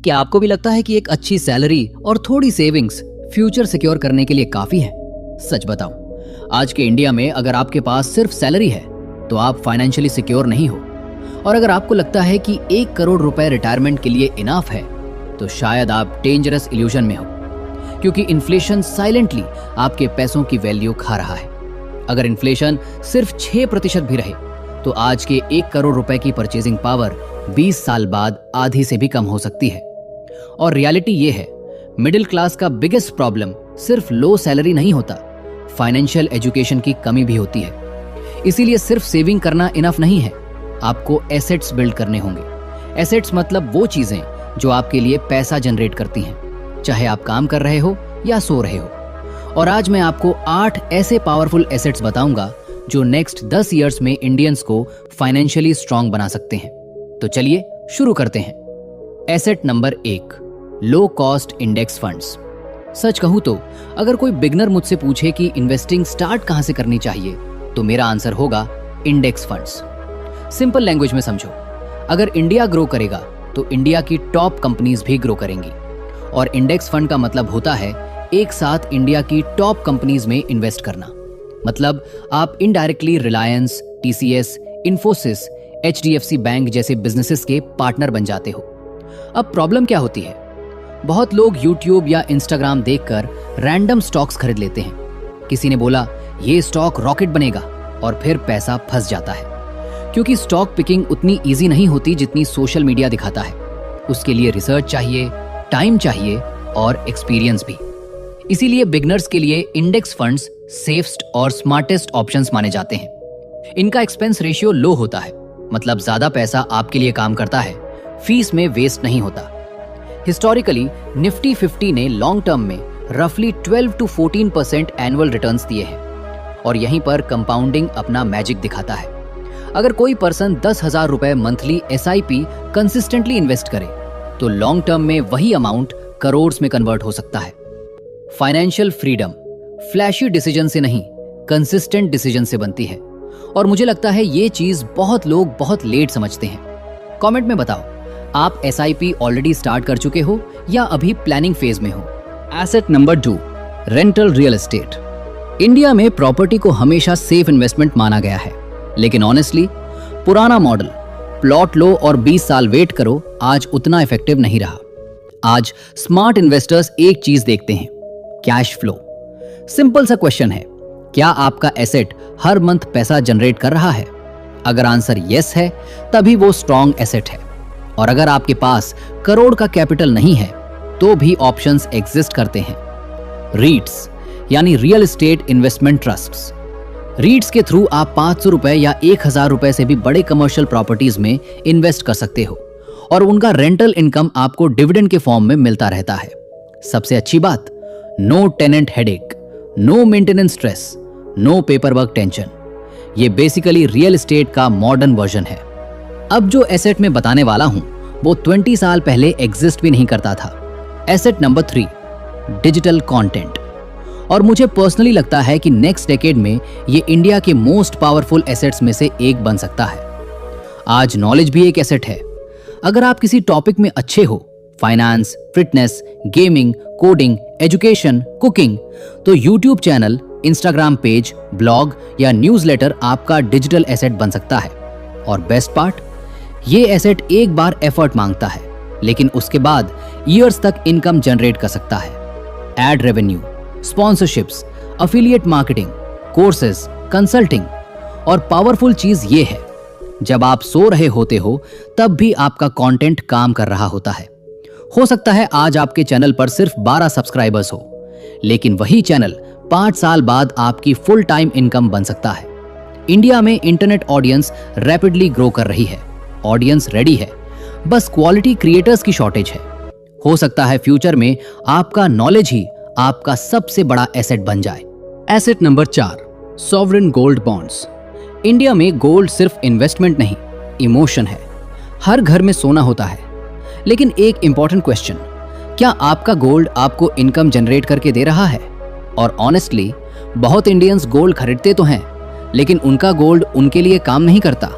क्या आपको भी लगता है कि एक अच्छी सैलरी और थोड़ी सेविंग्स फ्यूचर सिक्योर करने के लिए काफी है? सच बताऊं, आज के इंडिया में अगर आपके पास सिर्फ सैलरी है तो आप फाइनेंशियली सिक्योर नहीं हो। और अगर आपको लगता है कि 1 करोड़ रुपए रिटायरमेंट के लिए इनफ है तो शायद आप डेंजरस इल्यूजन में हो, क्योंकि इन्फ्लेशन साइलेंटली आपके पैसों की वैल्यू खा रहा है। अगर इन्फ्लेशन सिर्फ 6% भी रहे तो आज के 1 करोड़ रुपए की परचेजिंग पावर 20 साल बाद आधी से भी कम हो सकती है। और रियलिटी ये है, मिडिल क्लास का बिगेस्ट प्रॉब्लम सिर्फ लो सैलरी नहीं होता, फाइनेंशियल एजुकेशन की कमी भी होती है। इसीलिए सिर्फ सेविंग करना इनफ नहीं है, आपको एसेट्स बिल्ड करने होंगे। एसेट्स मतलब वो चीजें जो आपके लिए पैसा जनरेट करती हैं, चाहे आप काम कर रहे हो या सो रहे हो। और आज मैं आपको 8 ऐसे पावरफुल एसेट्स बताऊंगा जो नेक्स्ट 10 इयर्स में इंडियंस को फाइनेंशियली स्ट्रांग बना सकते हैं। तो चलिए शुरू करते हैं। Asset number 1, low cost index funds. सच कहूं तो अगर कोई बिगनर मुझसे पूछे कि इन्वेस्टिंग स्टार्ट कहां से करनी चाहिए तो मेरा आंसर होगा इंडेक्स फंड्स। सिंपल लैंग्वेज में समझो, अगर इंडिया ग्रो करेगा तो इंडिया की टॉप कंपनीज भी ग्रो करेंगी। और इंडेक्स फंड का मतलब होता है एक साथ इंडिया की टॉप कंपनीज में इन्वेस्ट करना। मतलब आप indirectly Reliance, TCS, Infosys, HDFC bank जैसे बिजनेसेस के पार्टनर बन जाते हो। अब प्रॉब्लम क्या होती है, बहुत लोग यूट्यूब या इंस्टाग्राम देखकर रैंडम स्टॉक्स खरीद लेते हैं। किसी ने बोला ये स्टॉक रॉकेट बनेगा और फिर पैसा फंस जाता है, क्योंकि स्टॉक पिकिंग उतनी इजी नहीं होती जितनी सोशल मीडिया दिखाता है। उसके लिए रिसर्च चाहिए, टाइम चाहिए और एक्सपीरियंस भी। इसीलिए बिगनर्स के लिए इंडेक्स फंड्स सेफस्ट और स्मार्टेस्ट ऑप्शंस माने जाते हैं। इनका एक्सपेंस रेशियो लो होता है, मतलब ज्यादा पैसा आपके लिए काम करता है, फीस में वेस्ट नहीं होता। हिस्टोरिकली निफ्टी 50 ने लॉन्ग टर्म में रफली 12 to 14% एनुअल रिटर्न्स दिए हैं और यहीं पर कंपाउंडिंग अपना मैजिक दिखाता है। अगर कोई पर्सन 10,000 रुपए मंथली SIP कंसिस्टेंटली इन्वेस्ट करे तो लॉन्ग टर्म में वही अमाउंट करोड़ में कन्वर्ट हो सकता है। फाइनेंशियल फ्रीडम फ्लैशी डिसीजन से नहीं, कंसिस्टेंट डिसीजन से बनती है। और मुझे लगता है ये चीज बहुत लोग बहुत लेट समझते हैं। कमेंट में बताओ, आप SIP ऑलरेडी स्टार्ट कर चुके हो या अभी प्लानिंग फेज में हो? Asset number 2, rental real estate. India में प्रॉपर्टी को हमेशा सेफ इन्वेस्टमेंट माना गया है, लेकिन ऑनेस्टली पुराना मॉडल प्लॉट लो और 20 साल वेट करो आज उतना इफेक्टिव नहीं रहा। आज स्मार्ट इन्वेस्टर्स एक चीज देखते हैं, कैश फ्लो। सिंपल सा क्वेश्चन है, क्या आपका एसेट हर मंथ पैसा जनरेट कर रहा है? अगर आंसर यस है तभी वो स्ट्रॉन्ग एसेट है। और अगर आपके पास करोड़ का कैपिटल नहीं है तो भी ऑप्शंस एग्जिस्ट करते हैं। रीट्स यानी रियल एस्टेट इन्वेस्टमेंट ट्रस्ट्स। रीट्स के थ्रू आप 500 रुपए या 1000 रुपए से भी बड़े कमर्शियल प्रॉपर्टीज में इन्वेस्ट कर सकते हो और उनका रेंटल इनकम आपको डिविडेंड के फॉर्म में मिलता रहता है। सबसे अच्छी बात, no tenant headache, no maintenance stress, no paper work tension. ये बेसिकली रियल एस्टेट का मॉडर्न वर्जन है। अब जो एसेट में बताने वाला हूं वो 20 साल पहले एग्जिस्ट भी नहीं करता था। Asset number 3, digital content. और मुझे पर्सनली लगता है कि नेक्स्ट डेकेड में ये इंडिया के मोस्ट पावरफुल एसेट्स में से एक बन सकता है। आज नॉलेज भी एक एसेट है। अगर आप किसी टॉपिक में अच्छे हो, finance, fitness, gaming, coding, education, cooking, तो YouTube channel, Instagram page, blog या न्यूज़लेटर आपका डिजिटल एसेट बन सकता है। और बेस्ट पार्ट, ये एसेट एक बार एफर्ट मांगता है, लेकिन उसके बाद ईयर्स तक इनकम जनरेट कर सकता है। Ad revenue, sponsorships, affiliate marketing, courses, consulting. और पावरफुल चीज ये है, जब आप सो रहे होते हो तब भी आपका कंटेंट काम कर रहा होता है। हो सकता है आज आपके चैनल पर सिर्फ 12 सब्सक्राइबर्स हो, लेकिन वही चैनल 5 साल बाद आपकी फुल टाइम इनकम बन सकता है। इंडिया में इंटरनेट ऑडियंस रैपिडली ग्रो कर रही है, ऑडियंस रेडी है, बस क्वालिटी क्रिएटर्स की शॉर्टेज है। हो सकता है फ्यूचर में आपका नॉलेज ही आपका सबसे बड़ा एसेट बन जाए। Asset number 4, sovereign gold bonds. India में गोल्ड सिर्फ इन्वेस्टमेंट नहीं, इमोशन है। हर घर में सोना होता है, लेकिन एक इंपॉर्टेंट क्वेश्चन, क्या आपका गोल्ड आपको इनकम जनरेट करके दे रहा है? और ऑनेस्टली बहुत इंडियंस गोल्ड खरीदते तो हैं, लेकिन उनका गोल्ड उनके लिए काम नहीं करता।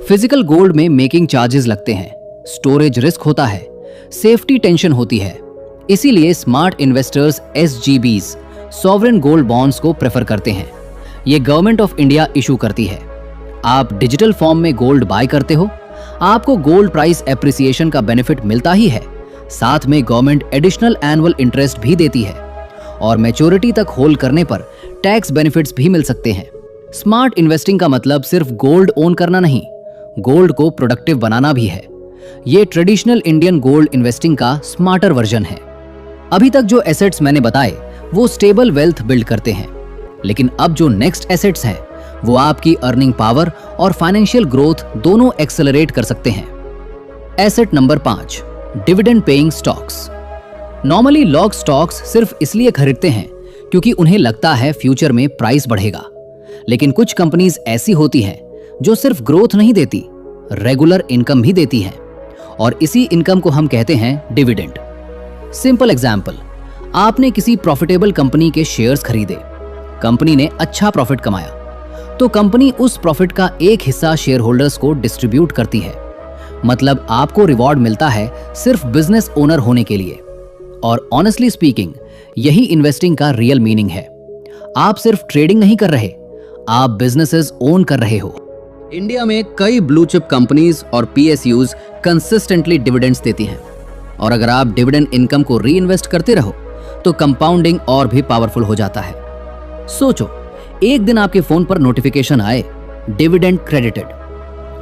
फिजिकल गोल्ड में मेकिंग चार्जेस लगते हैं, स्टोरेज रिस्क होता है, सेफ्टी टेंशन होती है, इसीलिए smart investors SGBs sovereign gold bonds को प्रेफर करते हैं। ये गवर्नमेंट ऑफ इंडिया इशू करती है। आप डिजिटल फॉर्म में गोल्ड बाय करते हो, आपको गोल्ड प्राइस एप्रिसिएशन का बेनिफिट मिलता ही है, साथ में गवर्नमेंट एडिशनल एनुअल इंटरेस्ट भी देती है और मैच्योरिटी तक होल्ड करने पर टैक्स बेनिफिट्स भी मिल सकते हैं। स्मार्ट इन्वेस्टिंग का मतलब सिर्फ गोल्ड ओन करना नहीं, गोल्ड को प्रोडक्टिव बनाना भी है। ये ट्रेडिशनल इंडियन गोल्ड इन्वेस्टिंग का स्मार्टर वर्जन है। अभी तक जो एसेट्स मैंने बताए वो स्टेबल वेल्थ बिल्ड करते हैं, लेकिन अब जो नेक्स्ट एसेट्स हैं वो आपकी अर्निंग पावर और फाइनेंशियल ग्रोथ दोनों एक्सेलरेट कर सकते हैं। Asset number 5, dividend paying stocks. Normally लोग स्टॉक्स सिर्फ इसलिए खरीदते हैं क्योंकि उन्हें लगता है फ्यूचर में प्राइस बढ़ेगा, लेकिन कुछ कंपनीज ऐसी होती हैं जो सिर्फ ग्रोथ नहीं देती, रेगुलर इनकम भी देती हैं, और इसी इनकम को हम कहते हैं डिविडेंड। सिंपल एग्जाम्पल, आपने किसी प्रॉफिटेबल कंपनी के शेयर्स खरीदे, कंपनी ने अच्छा प्रॉफिट कमाया, तो कंपनी उस प्रॉफिट का एक हिस्सा शेयर होल्डर्स को डिस्ट्रीब्यूट करती है। मतलब आपको रिवॉर्ड मिलता है सिर्फ बिजनेस ओनर होने के लिए। और ऑनेस्टली स्पीकिंग, यही इन्वेस्टिंग का रियल मीनिंग है। आप सिर्फ ट्रेडिंग नहीं कर रहे, आप बिजनेसेस ओन कर रहे हो। इंडिया में कई ब्लू चिप कंपनीज और PSUs कंसिस्टेंटली डिविडेंड्स देती हैं, और अगर आप डिविडेंड इनकम को री इन्वेस्ट करते रहो तो कंपाउंडिंग और भी पावरफुल हो जाता है। सोचो, एक दिन आपके फोन पर नोटिफिकेशन आए, डिविडेंड क्रेडिटेड,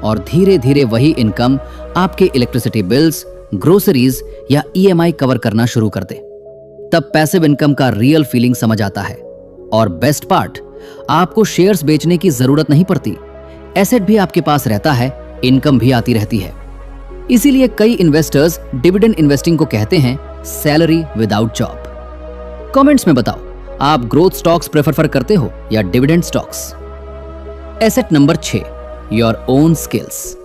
और धीरे धीरे वही इनकम आपके इलेक्ट्रिसिटी बिल्स, ग्रोसरीज या EMI कवर करना शुरू कर दे। तब पैसिव इनकम का रियल फीलिंग समझ आता है। और बेस्ट पार्ट, आपको शेयर्स बेचने की जरूरत नहीं पड़ती, एसेट भी आपके पास रहता है, इनकम भी आती रहती है। इसीलिए कई इन्वेस्टर्स डिविडेंड इन्वेस्टिंग को कहते हैं सैलरी विदाउट जॉब। कमेंट्स में बताओ, आप ग्रोथ स्टॉक्स प्रेफर करते हो या dividend stocks? Asset number 6, your own skills.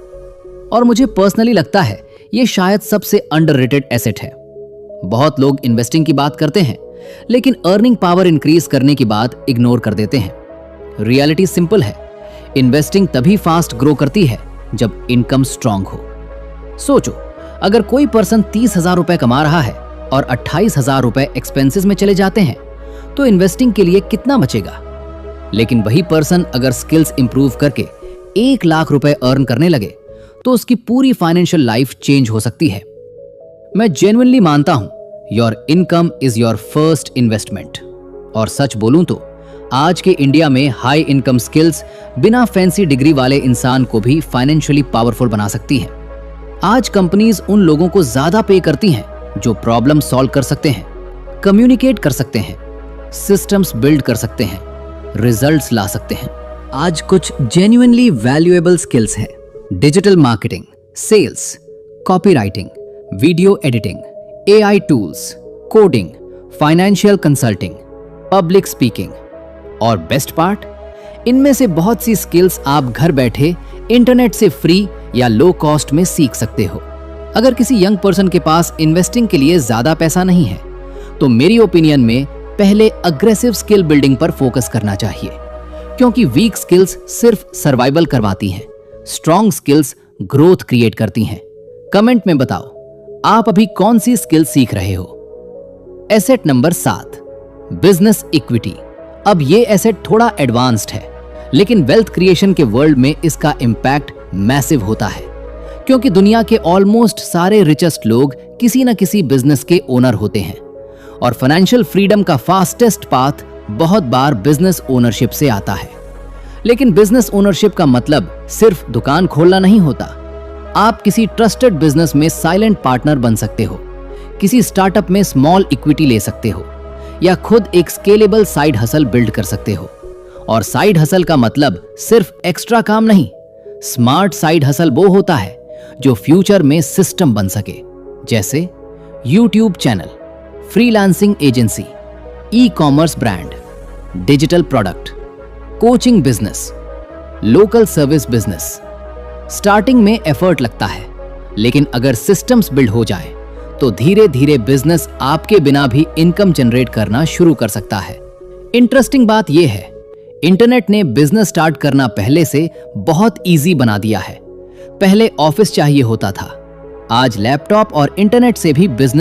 और मुझे पर्सनली लगता है ये शायद सबसे अंडररेटेड एसेट है। बहुत लोग इन्वेस्टिंग की बात करते हैं, लेकिन अर्निंग पावर इंक्रीज करने की बात इग्नोर कर देते हैं। रियलिटी सिंपल है, इन्वेस्टिंग तभी फास्ट ग्रो करती है जब इनकम स्ट्रांग हो। सोचो, अगर कोई पर्सन 30,000 रुपए कमा रहा है और 28,000 रुपए एक्सपेंसेस में चले जाते हैं, तो इन्वेस्टिंग के लिए कितना बचेगा? लेकिन वही पर्सन अगर स्किल्स इंप्रूव करके 1 लाख रुपए अर्न करने लगे, तो उसकी पूरी फाइनेंशियल लाइफ चेंज हो सकती है। मैं जेन्युइनली मानता हूं, your income is your first investment. और सच बोलूं तो आज के इंडिया में हाई इनकम स्किल्स बिना फैंसी डिग्री वाले इंसान को भी फाइनेंशियली पावरफुल बना सकती हैं। आज कंपनीज उन लोगों को ज्यादा पे करती हैं जो प्रॉब्लम सॉल्व कर सकते हैं, कम्युनिकेट कर सकते हैं, सिस्टम्स बिल्ड कर सकते हैं, रिजल्ट्स ला सकते हैं। आज कुछ जेन्युइनली वैल्यूएबल स्किल्स हैं: digital marketing, sales, copywriting, video editing, AI tools, coding, financial consulting, public speaking. और बेस्ट पार्ट, इनमें से बहुत सी स्किल्स आप घर बैठे इंटरनेट से फ्री या लो कॉस्ट में सीख सकते हो। अगर किसी यंग पर्सन के पास इन्वेस्टिंग के लिए ज्यादा पैसा नहीं है, तो मेरी ओपिनियन में पहले अग्रेसिव स्किल बिल्डिंग पर फोकस करना चाहिए, क्योंकि वीक स्किल्स सिर्फ सर्वाइवल करवाती हैं, स्ट्रॉन्ग स्किल्स ग्रोथ क्रिएट करती हैं। कमेंट में बताओ, आप अभी कौन सी स्किल सीख रहे हो? Asset number 7, business equity. अब ये एसेट थोड़ा एडवांस्ड है, लेकिन वेल्थ क्रिएशन के वर्ल्ड में इसका इंपैक्ट मैसिव होता है, क्योंकि दुनिया के ऑलमोस्ट सारे रिचेस्ट लोग किसी न किसी बिजनेस के ओनर होते हैं, और फाइनेंशियल फ्रीडम का फास्टेस्ट पाथ बहुत बार बिजनेस ओनरशिप से आता है। लेकिन बिजनेस ओनरशिप का मतलब सिर्फ दुकान खोलना नहीं होता। आप किसी ट्रस्टेड बिजनेस में साइलेंट पार्टनर बन सकते हो, किसी स्टार्टअप में स्मॉल इक्विटी ले सकते हो, या खुद एक स्केलेबल साइड हसल बिल्ड कर सकते हो। और साइड हसल का मतलब सिर्फ एक्स्ट्रा काम नहीं, स्मार्ट साइड हसल वो होता है जो फ्यूचर में सिस्टम बन सके, जैसे YouTube channel, freelancing agency, e-commerce brand, digital product, coaching business, local service business. Starting में एफर्ट लगता है, लेकिन अगर सिस्टम्स बिल्ड हो जाए तो धीरे धीरे बिजनेस आपके बिना भी इनकम जनरेट करना शुरू कर सकता है। इंटरेस्टिंग बात यह है, इंटरनेट ने बिजनेस स्टार्ट करना पहले से बहुत इजी बना दिया है। पहले ऑफिस चाहिए होता था, आज लैपटॉप और इंटरनेट से भी बिजनेस